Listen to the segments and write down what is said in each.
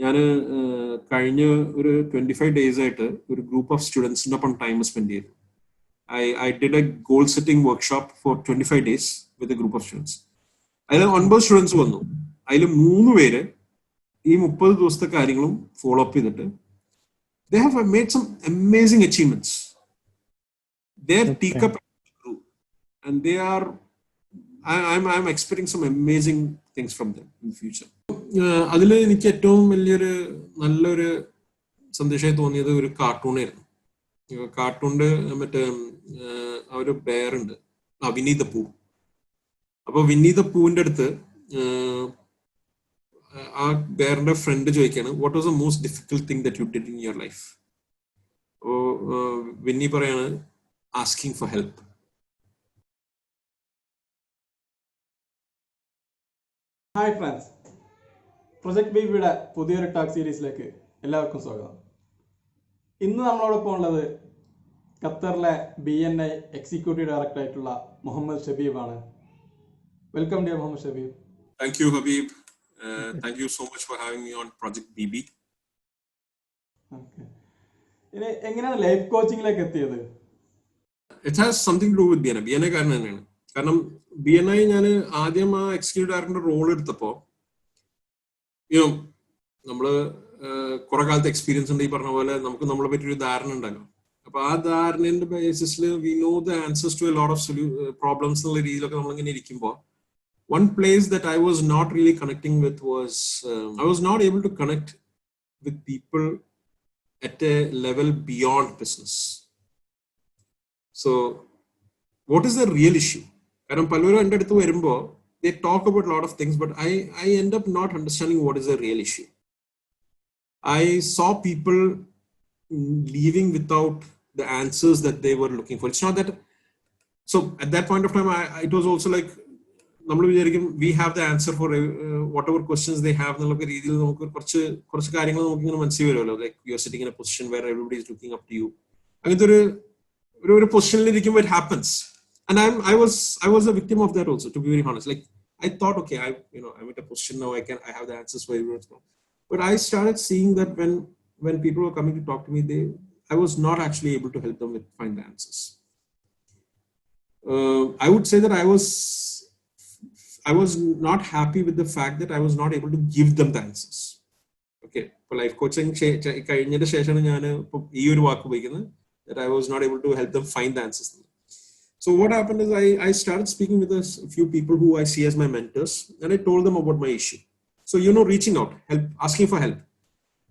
ഞാൻ കഴിഞ്ഞ ഒരു 25 days ആയിട്ട് ഒരു ഗ്രൂപ്പ് ഓഫ് സ്റ്റുഡൻസിനൊപ്പം ടൈം സ്പെൻഡ് ചെയ്തു. I did a goal setting workshop for 25 days with a group of students. അതിൽ 9 സ്റ്റുഡൻസ് വന്നു. അതിൽ 3 പേര് ഈ 30 ദിവസത്തെ കാര്യങ്ങളും ഫോളോ അപ്പ് ചെയ്തിട്ട് they have made some amazing achievements. Their teacup grew and they are I'm expecting some amazing things from them in the future. അതിൽ എനിക്ക് ഏറ്റവും വലിയൊരു നല്ലൊരു സന്ദേശമായി തോന്നിയത് ഒരു കാർട്ടൂണായിരുന്നു. കാർട്ടൂണിന്റെ മറ്റേ ഒരു ബെയറുണ്ട്, വിന്നി ദ പൂ. അപ്പൊ വിന്നി ദ പൂവിന്റെ അടുത്ത് ആ ബെയറിന്റെ ഫ്രണ്ട് ചോദിക്കാണ്, what was the most difficult thing that you did in your life? അപ്പോ വിന്നി പറയാണ്, asking for help. Hi friends, project ബേബിയുടെ പുതിയൊരു ടോക്ക് സീരീസിലേക്ക് എല്ലാവർക്കും സ്വാഗതം. ഇന്ന് നമ്മളോടൊപ്പം ഉള്ളത് ഖത്തറിലെ BNI എക്സിക്യൂട്ടീവ് ഡയറക്ടർ ആയിട്ടുള്ള മുഹമ്മദ് ഷബീബാണ്. Welcome dear Muhammad Shabeeb. Thank you Habeeb. Thank you so much for having me on project baby. ഇനി എങ്ങനെയാണ് ലൈഫ് കോച്ചിങ്ങിലേക്ക് എത്തിയത്? It has something to do with BNI. BNI കാരണം തന്നെയാണ്. കാരണം BNI ഞാൻ ആദ്യം ആ എക്സിക്യൂട്ടീവ് ഡയറക്ടറിന്റെ റോൾ എടുത്തപ്പോ നമ്മള് കുറെ കാലത്ത് എക്സ്പീരിയൻസ് ഉണ്ട്. ഈ പറഞ്ഞ പോലെ നമുക്ക് നമ്മളെ പറ്റി ഒരു ധാരണ ഉണ്ടല്ലോ. അപ്പൊ ആ ധാരണയുടെ ബേസിസിൽ we know the answers to a lot of problems എന്നുള്ള രീതിയിലൊക്കെ നമ്മളിങ്ങനെ ഇരിക്കുമ്പോൾ one place that I was not really connecting with was I was not able to connect with people at a level beyond business. So what is the real issue? കാരണം പലരും എൻ്റെ അടുത്ത് വരുമ്പോൾ they talk about a lot of things, but I end up not understanding what is the real issue. I saw people leaving without the answers that they were looking for. It's not that. So at that point of time, it was also like, we have the answer for whatever questions they have. Like you're sitting in a position where everybody is looking up to you. It happens. And I was a victim of that also, to be very honest. Like I thought, okay, I'm at a position now, I have the answers for everyone. But I started seeing that when people were coming to talk to me, I was not actually able to help them find the answers. I would say that I was not happy with the fact that I was not able to give them the answers. Okay, for life coaching, that I was not able to help them find the answers. So what happened is I started speaking with a few people who I see as my mentors, and I told them about my issue. So reaching out, help, asking for help.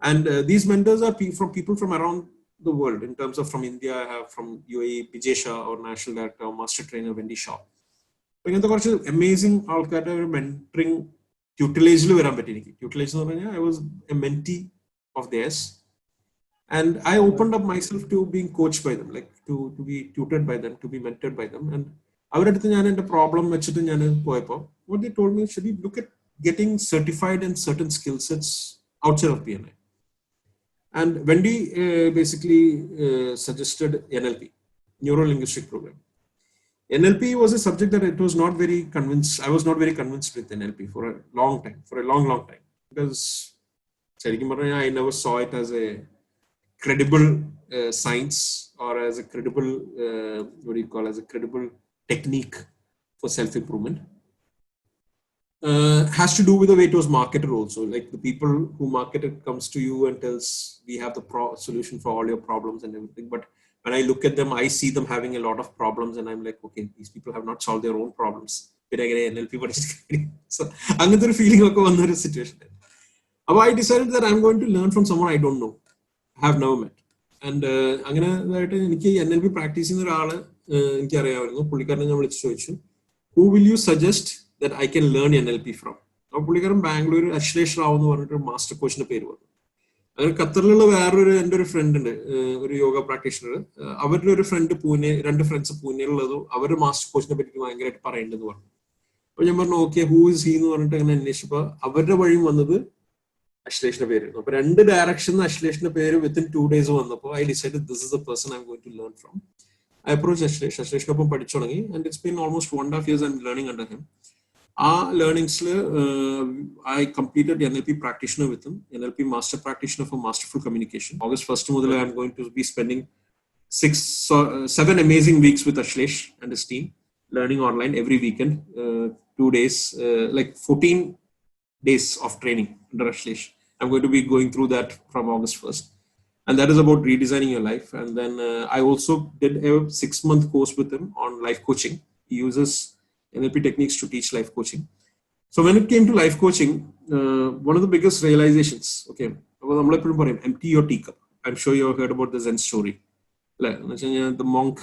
And these mentors are people from around the world. In terms of from India, I have from UAE, Bijay Shah, our national director, master trainer, Wendy Shaw. Amazing mentoring tutelage. I was a mentee of theirs. And I opened up myself to being coached by them, like to be tutored by them, to be mentored by them. And the problem what they told me should be look at getting certified in certain skill sets outside of BNI. And Wendy basically suggested NLP, Neuro-Linguistic Program. NLP was a subject that I was not very convinced with NLP for a long time, because I never saw it as a credible science or as a credible as a credible technique for self-improvement. Has to do with the way it was marketed also. Like the people who market it comes to you and tells, we have the solution for all your problems and everything. But when I look at them, I see them having a lot of problems, and I'm like, okay, these people have not solved their own problems. So another feeling of another situation. I decided that I'm going to learn from someone I don't know, have never met. And NLP practice in the who will you suggest that I can learn NLP from? Bangalore, Ashlesh Rao, master coach. Qataril a friend and a yoga practitioner. Our friend Pune, run friends of Pune, our master coach in the parent in the world. Okay, who is he? Our Ashlesh Navere. But under direction, Ashlesh Navere within 2 days I decided this is the person I'm going to learn from. I approached Ashlesh Padichonagi, and it's been almost 1.5 years I'm learning under him. Our learnings, I completed NLP practitioner with him, NLP master practitioner for masterful communication. August 1st, I'm going to be spending 7 amazing weeks with Ashlesh and his team, learning online every weekend, 2 days, like 14 days of training under Ashlesh. I'm going to be going through that from August 1st. And that is about redesigning your life. And then I also did a 6-month course with him on life coaching. He uses NLP techniques to teach life coaching. So when it came to life coaching, one of the biggest realizations, okay, empty your teacup. I'm sure you have heard about the Zen story. The monk,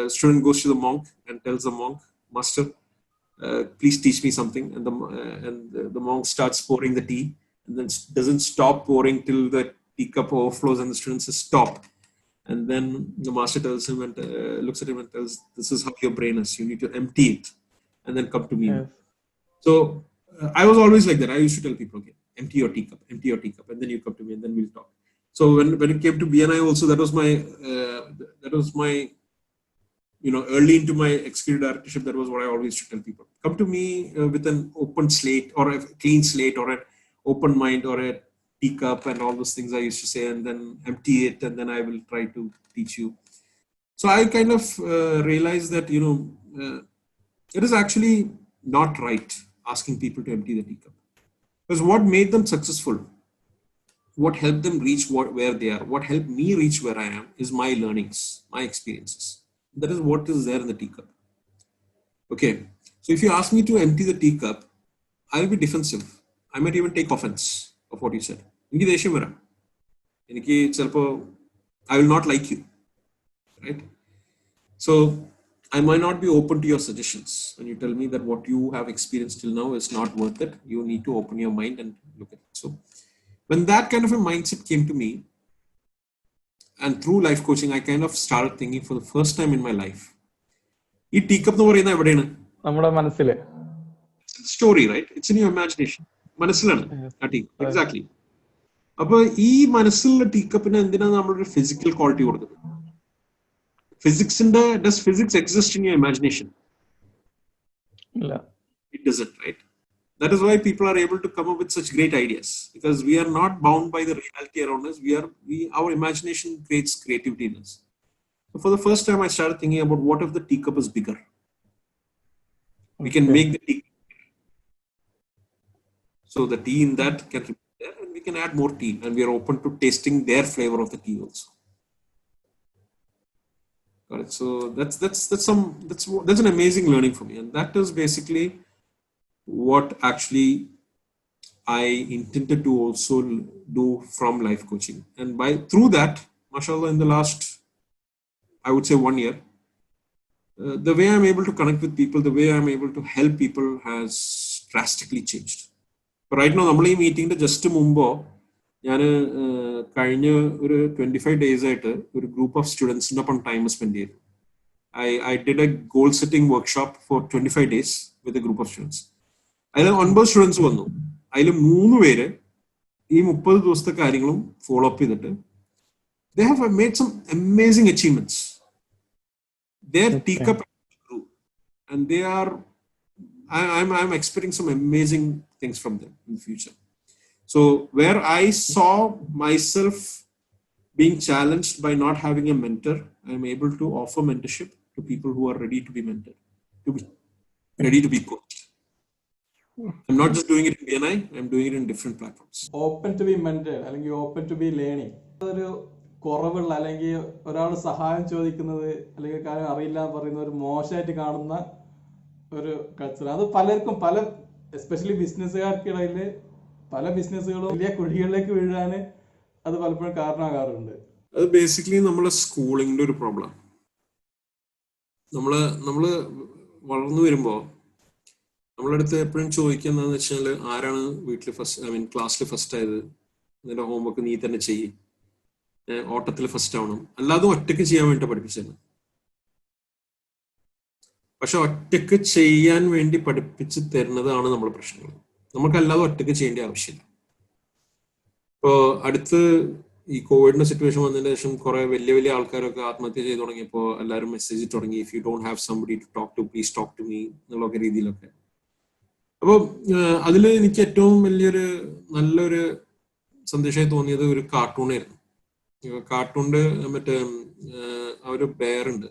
student goes to the monk and tells the monk, Master, please teach me something. And the monk starts pouring the tea and then doesn't stop pouring till the teacup overflows and the student says, stop. And then the master tells him and looks at him and tells, this is how your brain is. You need to empty it and then come to me. Yes. So I was always like that. I used to tell people, okay, empty your teacup, and then you come to me and then we'll talk. So when it came to BNI also, that was my, early into my executive directorship, that was what I always used to tell people. Come to me with an open slate or a clean slate or an open mind or a teacup and all those things I used to say, and then empty it, and then I will try to teach you. So I kind of realized that, it is actually not right asking people to empty the teacup. Because what made them successful, what helped them reach where they are, what helped me reach where I am is my learnings, my experiences. That is what is there in the teacup. Okay. So if you ask me to empty the teacup, I'll be defensive. I might even take offense of what you said. I will not like you. Right? So I might not be open to your suggestions. When you tell me that what you have experienced till now is not worth it, you need to open your mind and look at it. So when that kind of a mindset came to me, and through life coaching, I kind of started thinking for the first time in my life, this teacup is a story, right? It's in your imagination. Exactly. But this teacup is physical quality. Does physics exist in your imagination? No. It doesn't, right? That is why people are able to come up with such great ideas, because we are not bound by the reality around us. Our imagination creates creativity in us. So for the first time, I started thinking about what if the teacup is bigger? We can make the teacup bigger. So the tea in that can be there, and we can add more tea, and we are open to tasting their flavor of the tea also. Got it. So that's an amazing learning for me, and that is basically what actually I intended to also do from life coaching. And through that, mashallah, in the last, I would say 1 year, the way I'm able to connect with people, the way I'm able to help people has drastically changed. But right now, we meeting just mumbo. I 25 days at a group of students time spent here. I did a goal setting workshop for 25 days with a group of students. I had 9 students. I had 3 പേര് ഈ 30 ദിവസത്തെ കാര്യങ്ങളും follow up ചെയ്തിട്ട് they have made some amazing achievements. Their teacup grew, and they are I'm expecting some amazing things from them in the future. So where I saw myself being challenged by not having a mentor, I'm able to offer mentorship to people who are ready to be mentored, ready to be coached. I'm not just doing it in BNI, I'm doing it in different platforms. Open to be mentored, അല്ലെങ്കിൽ open to be learning. അതൊരു കുറവുള്ള അല്ലെങ്കിൽ ഒരാൾ സഹായം ചോദിക്കുന്നത് അല്ലെങ്കിൽ കാര്യം അറിയില്ല എന്ന് പറയുന്ന ഒരു മോശമായിട്ട് കാണുന്ന ഒരു കൾച്ചർ. അത് പലർക്കും എസ്പെഷ്യലി ബിസിനസ്സുകാർക്കിടയിൽ പല ബിസിനസ്സുകളും വലിയ കുഴികളിലേക്ക് വീഴാൻ അത് പലപ്പോഴും കാരണമാകാറുണ്ട്. അത് ബേസിക്കലി നമ്മളെ സ്കൂളിങ്ങിന്റെ ഒരു പ്രോബ്ലം. നമ്മള് വളർന്നു വരുമ്പോൾ നമ്മളെ അടുത്ത് എപ്പോഴും ചോദിക്കുന്നതെന്ന് വെച്ചാൽ ആരാണ് വീട്ടിൽ ക്ലാസ്സിൽ ഫസ്റ്റ് ആയത്, നിന്റെ ഹോംവർക്ക് നീ തന്നെ ചെയ്യ്, ഓട്ടത്തിൽ ഫസ്റ്റ് ആവണം, അല്ലാതെ ഒറ്റയ്ക്ക് ചെയ്യാൻ വേണ്ടി പഠിപ്പിച്ചത്. പക്ഷെ ഒറ്റയ്ക്ക് ചെയ്യാൻ വേണ്ടി പഠിപ്പിച്ച് തരുന്നതാണ് നമ്മുടെ പ്രശ്നങ്ങൾ. നമുക്കല്ലാതെ ഒറ്റയ്ക്ക് ചെയ്യേണ്ട ആവശ്യമില്ല. ഇപ്പോൾ അടുത്ത് ഈ കോവിഡിന്റെ സിറ്റുവേഷൻ വന്നതിന് ശേഷം കുറെ വലിയ ആൾക്കാരൊക്കെ ആത്മഹത്യ ചെയ്ത് തുടങ്ങിയപ്പോൾ എല്ലാവരും മെസ്സേജ് തുടങ്ങി, if you don't have somebody to talk to please talk to me എന്നുള്ള രീതിയിലൊക്കെ. അപ്പോൾ അതിൽ എനിക്ക് ഏറ്റവും വലിയൊരു നല്ലൊരു സന്ദേശമായി തോന്നിയത് ഒരു കാർട്ടൂണായിരുന്നു. കാർട്ടൂണിന്റെ മറ്റേ ആ ഒരു ബെയറുണ്ട്,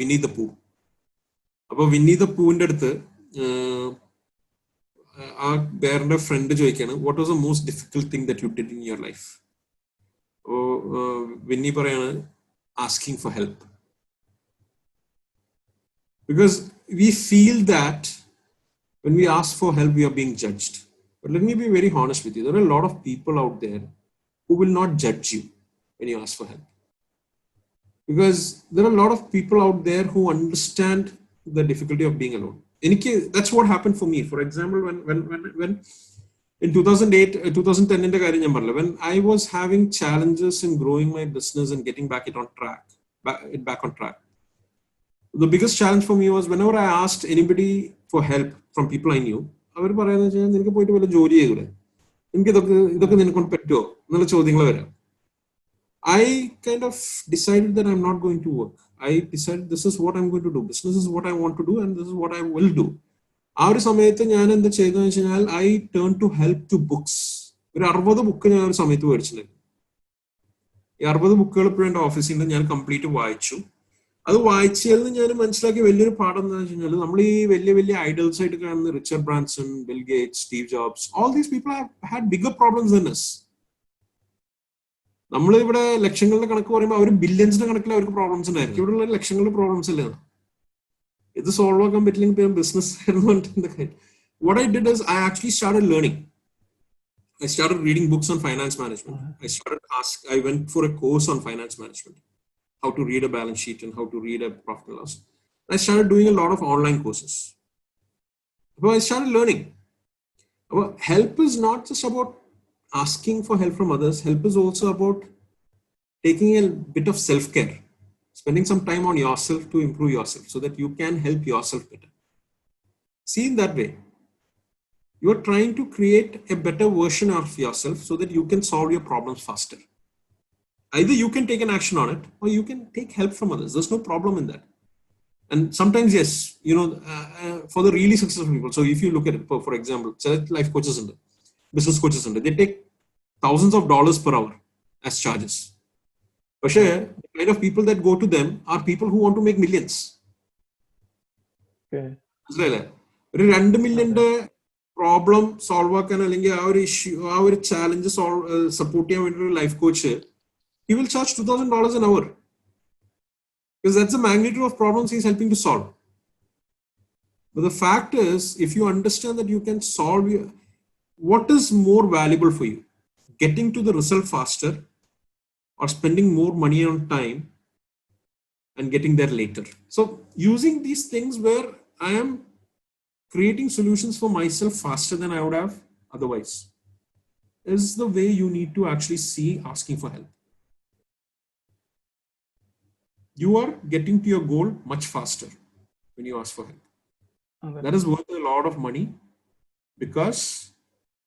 വിന്നി ദ പൂ. അപ്പൊ വിന്നി ദ പൂവിന്റെ അടുത്ത് ആ ബെയറിന്റെ ഫ്രണ്ട് ചോദിക്കാണ്, what was the most difficult thing that you did in your life? അപ്പോ വിന്നി പറയാണ്, asking for help. Because we feel that when we ask for help, we are being judged. But let me be very honest with you. There are a lot of people out there who will not judge you when you ask for help. Because there are a lot of people out there who understand the difficulty of being alone. That's what happened for me. For example, when in 2008, 2010 in the കാര്യം ഞാൻ പറഞ്ഞില്ല, when I was having challenges in growing my business and getting back on track. The biggest challenge for me was whenever I asked anybody for help from people I knew, അവർ പറയുന്നത് വെച്ചാൽ നിനക്ക് പോയിട്ട് വല്ല ജോലി ചെയ്തൂടെ, എനിക്ക് ഇതൊക്കെ നിനക്കൊണ്ട് പറ്റുമോ എന്നുള്ള ചോദ്യങ്ങൾ വരാം. I kind of decided that I'm not going to work. I decided this is what I'm going to do. Business is what I want to do and this is what I will do. ആ ഒരു സമയത്ത് ഞാൻ എന്താ ചെയ്തതെന്ന് വെച്ച് കഴിഞ്ഞാൽ I turned to help to books. ഒരു 60 book ഞാൻ ഒരു സമയത്ത് മേടിച്ചിട്ടുണ്ടായിരുന്നു. ഈ 60 ബുക്കുകൾ ഇപ്പോഴും എൻ്റെ ഓഫീസിൽ നിന്ന് ഞാൻ കംപ്ലീറ്റ് വായിച്ചു. അത് വായിച്ചതിൽ ഞാൻ മനസ്സിലാക്കിയ വലിയൊരു പാഠം എന്താണെന്ന് വെച്ച് കഴിഞ്ഞാൽ, നമ്മൾ ഈ വലിയ വലിയ ഐഡൽസ് ആയിട്ട് കാണുന്ന Richard Branson, bill Gates, Steve jobs, all these people had bigger problems than us. നമ്മൾ ഇവിടെ ലക്ഷങ്ങളുടെ കണക്ക് പറയുമ്പോൾ അവർ ബില്യൺസിന്റെ കണക്കിൽ അവർക്ക് പ്രോബ്ലംസ് ഉണ്ടായിരിക്കും. ഇവിടെ ഉള്ള ലക്ഷങ്ങളുടെ പ്രോബ്ലംസ് അല്ലേ. ഇത് സോൾവ് ആക്കാൻ പറ്റില്ലെങ്കിൽ ബിസിനസ് ആയിരുന്നു. What I did is I actually started learning. I started reading books on finance management. I went for a course on finance management, how to read a balance sheet and how to read a profit and loss. I started doing a lot of online courses. So I started learning. Help is not just about asking for help from others. Help is also about taking a bit of self-care, spending some time on yourself to improve yourself so that you can help yourself better. See, in that way, you are trying to create a better version of yourself so that you can solve your problems faster. Either you can take an action on it or you can take help from others. There's no problem in that. And sometimes, yes, for the really successful people. So if you look at it, for example, select life coaches and business coaches and they take thousands of dollars per hour as charges. But the kind of people that go to them are people who want to make millions. Okay. ഒരു 2 മില്യന്റെ problem solve ആക്കാൻ അല്ലെങ്കിൽ ആ ഒരു issue, ആ ഒരു challenge support ചെയ്യാൻ വേണ്ടി ഒരു life coach, he will charge $2,000 an hour because that's the magnitude of problems he's helping to solve. But the fact is, if you understand that you can solve what is more valuable for you, getting to the result faster or spending more money on time and getting there later. So using these things where I am creating solutions for myself faster than I would have otherwise is the way you need to actually see asking for help. You are getting to your goal much faster when you ask for help. Okay. That is worth a lot of money because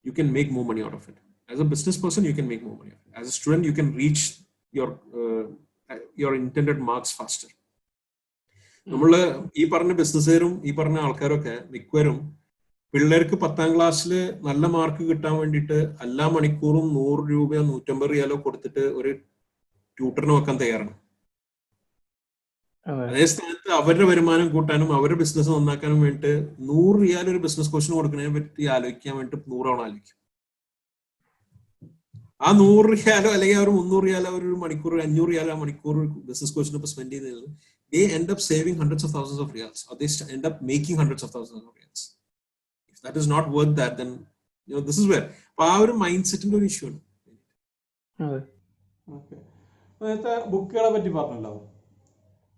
you can make more money out of it. As a business person, you can make more money. As a student, you can reach your intended marks faster. നമ്മള് ഈ പറഞ്ഞ ബിസിനസ്സുകാരും ഈ പറഞ്ഞ ആൾക്കാരൊക്കെ മിക്കവരും പിള്ളേർക്ക് 10ാം ക്ലാസ്സിൽ നല്ല മാർക്ക് കിട്ടാൻ വേണ്ടിയിട്ട് എല്ലാ മണിക്കൂറും 100 രൂപയോ 150 റിയാലോ കൊടുത്തിട്ട് ഒരു ട്യൂട്ടറിന് വെക്കാൻ തയ്യാറാണ്. അതേ സ്ഥാനത്ത് അവരുടെ വരുമാനം കൂട്ടാനും അവരുടെ ബിസിനസ് നന്നാക്കാനും വേണ്ടിയിട്ട് 100 റിയാൽ ഒരു ബിസിനസ് കോച്ചിന് കൊടുക്കുന്നതിനെ പറ്റി ആലോചിക്കാൻ വേണ്ടിയിട്ട് 100 തവണ ആലോചിക്കും. ആ 100 റിയാലോ അല്ലെങ്കിൽ അവർ 300 റിയാലോ ഒരു മണിക്കൂർ, 500 റിയാലോ ആ മണിക്കൂർ ബിസിനസ് കോച്ചിനൊപ്പം സ്പെൻഡ് ചെയ്തത്, they end up saving hundreds of thousands of riyals, or they end up making hundreds of thousands of riyals. If that is not worth that, then this is where our mindset in the issue. Okay. നേരത്തെ ബുക്കുകളെ പറ്റി പറഞ്ഞല്ലോ,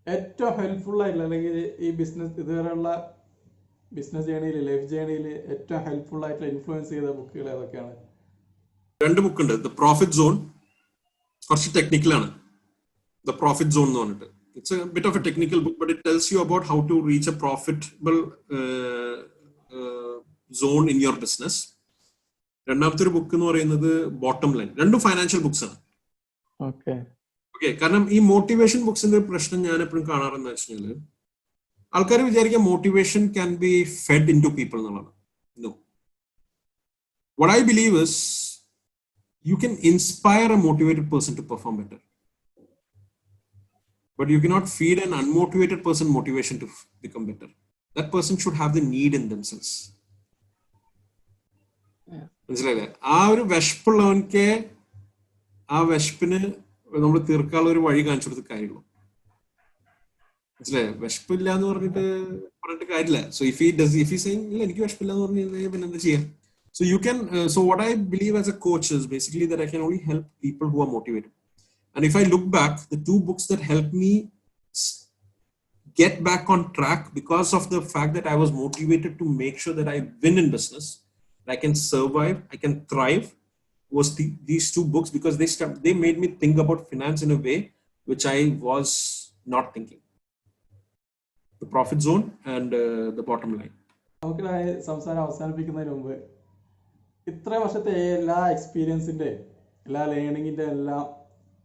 ഏറ്റവും helpful ആയിട്ടുള്ള അല്ലെങ്കിൽ ഈ business ഇതുവരെയുള്ള business ജേണിയിൽ, life ജേണിയിൽ ഏറ്റവും helpful ആയിട്ടുള്ള ഇൻഫ്ലുവൻസ് ചെയ്ത ബുക്കുകൾ ഏതൊക്കെയാണ്? 2 ബുക്കുണ്ട്. ദ പ്രോഫിറ്റ് സോൺ, കുറച്ച് ടെക്നിക്കലാണ്. ദ പ്രോഫിറ്റ് സോൺ എന്ന് പറഞ്ഞിട്ട്, it's a bit of a technical book, but it tells you about how to reach a profitable zone in your business. രണ്ടാമത്തെ ഒരു ബുക്ക് എന്ന് പറയുന്നത് ബോട്ടം ലൈൻ. രണ്ടും ഫൈനാൻഷ്യൽ ബുക്സ് ആണ്. Okay. കാരണം ഈ മോട്ടിവേഷൻ ബുക്സിന്റെ പ്രശ്നം ഞാൻ എപ്പോഴും കാണാറെന്ന് വെച്ചാൽ, ആൾക്കാർ വിചാരിക്കുക motivation can be fed into people എന്നുള്ളതാണ്. No, what I believe is you can inspire a motivated person to perform better, but you cannot feed an unmotivated person motivation to become better. That person should have the need in themselves. മനസ്സിലായില്ലേ? ആ ഒരു വിശപ്പുള്ളവൻക്ക് ആ വിശപ്പിന് നമ്മൾ തീർക്കാനുള്ള ഒരു വഴി കാണിച്ചു കൊടുത്ത കാര്യമുള്ളൂ. മനസ്സിലായോ? വിശപ്പില്ല എന്ന് പറഞ്ഞിട്ട് കാര്യമില്ല. സോ ഇഫ് ഹി സെയിങ് ഇല്ല എനിക്ക് വിശപ്പില്ല എന്ന് പറഞ്ഞു കഴിഞ്ഞാൽ പിന്നെ എന്താ ചെയ്യാം? So you can, so what I believe as a coach is basically that I can only help people who are motivated. And if I look back, the 2 books that helped me get back on track because of the fact that I was motivated to make sure that I win in business, that I can survive, I can thrive, was these 2 books, because they made me think about finance in a way which I was not thinking. The Profit Zone and the Bottom Line. നമുക്ക് സംസാരം അവസാനിപ്പിക്കുന്നതിന് മുമ്പ് ഇത്ര വർഷത്തെ എല്ലാ എക്സ്പീരിയൻസിന്റെ എല്ലാ ലേണിങ്ങിന്റെ എല്ലാം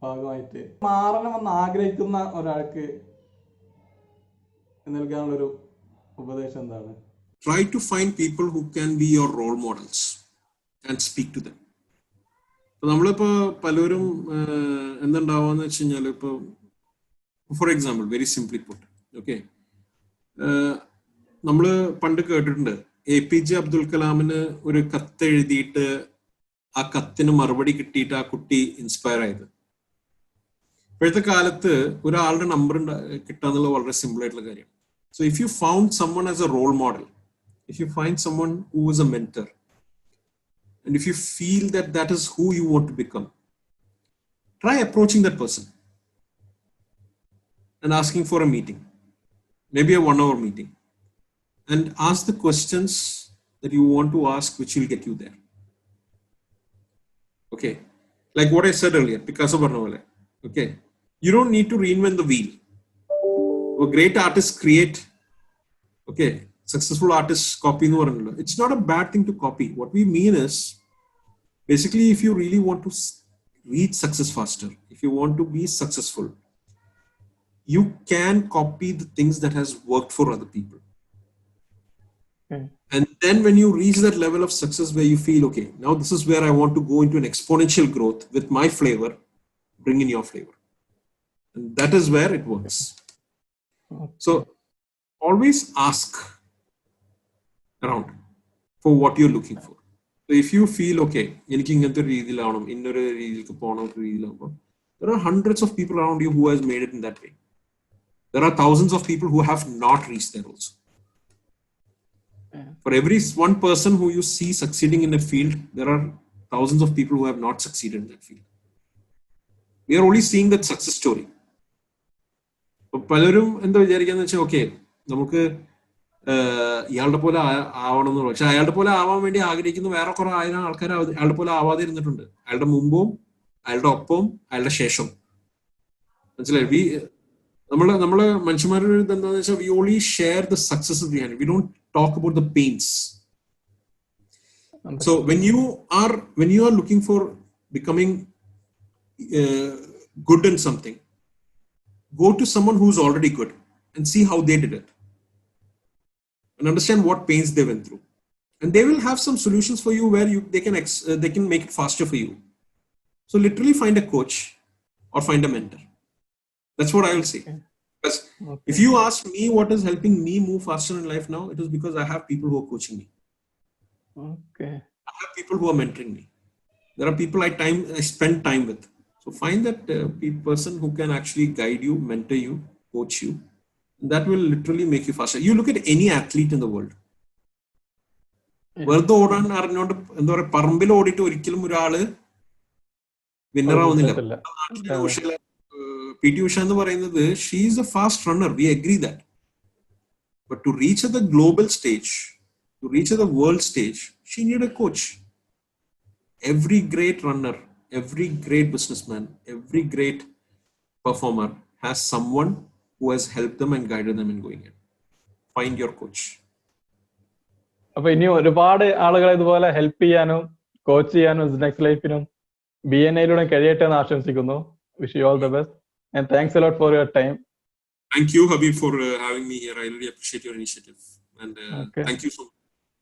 ഭാഗമായിട്ട് മാറണമെന്ന് ആഗ്രഹിക്കുന്ന ഒരാൾക്ക് നൽകാനുള്ളൊരു ഉപദേശം എന്താണ്? Try to find people who can be your role models and speak to them. നമ്മളിപ്പോ പലരും എന്തുണ്ടാവാന്ന് വെച്ച് കഴിഞ്ഞാൽ ഇപ്പൊ for example very simply puttu, okay, നമ്മള് പണ്ട് കേട്ടിട്ടുണ്ട് APJ അബ്ദുൽ കലാമിന് ഒരു കത്ത് എഴുതിയിട്ട് ആ കത്തിന് മറുപടി കിട്ടിയിട്ട് ആ കുട്ടി ഇൻസ്പയർ ആയത്. ഇപ്പോഴത്തെ കാലത്ത് ഒരാളുടെ നമ്പർ കിട്ടാന്നുള്ളത് വളരെ സിമ്പിൾ ആയിട്ടുള്ള കാര്യം. So if you found someone as a role model, if you find someone who is a mentor, and if you feel that that is who you want to become, try approaching that person and asking for a meeting, maybe a 1-hour meeting, and ask the questions that you want to ask, which will get you there. Okay, like what I said earlier, Picasso Barnavale. Okay, you don't need to reinvent the wheel. A great artist create, okay, successful artists copy. It's not a bad thing to copy. What we mean is basically, if you really want to reach success faster, if you want to be successful, you can copy the things that has worked for other people. And then when you reach that level of success where you feel, okay, now this is where I want to go into an exponential growth with my flavor, bring in your flavor. And that is where it works. So always ask around for what you're looking for. So if you feel, okay, there are hundreds of people around you who has made it in that way. There are thousands of people who have not reached there also. For every one person who you see succeeding in a field, there are thousands of people who have not succeeded in that field. We are only seeing that success story. പലരും എന്താ വിചാരിക്കാന്ന് വെച്ചാൽ, okay, നമുക്ക് ഇയാളുടെ പോലെ ആവണം എന്നുള്ള, പക്ഷെ അയാളുടെ പോലെ ആവാൻ വേണ്ടി ആഗ്രഹിക്കുന്ന വേറെ കുറെ 1000 ആൾക്കാർ അയാളുടെ പോലെ ആവാതെ ഇരുന്നിട്ടുണ്ട്. അയാളുടെ മുമ്പും അയാളുടെ ഒപ്പവും അയാളുടെ ശേഷവും. മനസ്സിലായി? നമ്മള് മനുഷ്യന്മാരുടെ എന്താണെന്ന് വെച്ചാൽ, V only share the success behind, we don't talk about the pains. So when you are looking for becoming good in something, go to someone who's already good and see how they did it and understand what pains they went through, and they will have some solutions for you where they can make it faster for you. So literally find a coach or find a mentor. That's what I will say. Because if you ask me what is helping me move faster in life now, it is because I have people who are coaching me. Okay. I have people who are mentoring me. There are people I spend time with. So find that person who can actually guide you, mentor you, coach you. That will literally make you faster. You look at any athlete in the world. വെറുതെ ഓടാൻ അറിഞ്ഞോണ്ട് എന്താ പറയാ, പറമ്പിൽ ഓടിയിട്ട് ഒരിക്കലും ഒരാള് winner ആവുന്നില്ല. PT Usha എന്ന് പറയുന്നത്, she is a fast runner, we agree that, but to reach at the global stage, to reach at the world stage, she needed a coach. Every great runner, every great businessman, every great performer has someone who has helped them and guided them in going in. Find your coach. അപ്പൊ ഇനി ഒരുപാട് ആളുകളെ ഇതുപോലെ help ചെയ്യാനും coach ചെയ്യാനും next ലൈഫിനും BNI കഴിയട്ടെ എന്ന് ആശംസിക്കുന്നു. Wish you all the best. And thanks a lot for your time. Thank you, Habib, for having me here. I really appreciate your initiative. And thank you so much.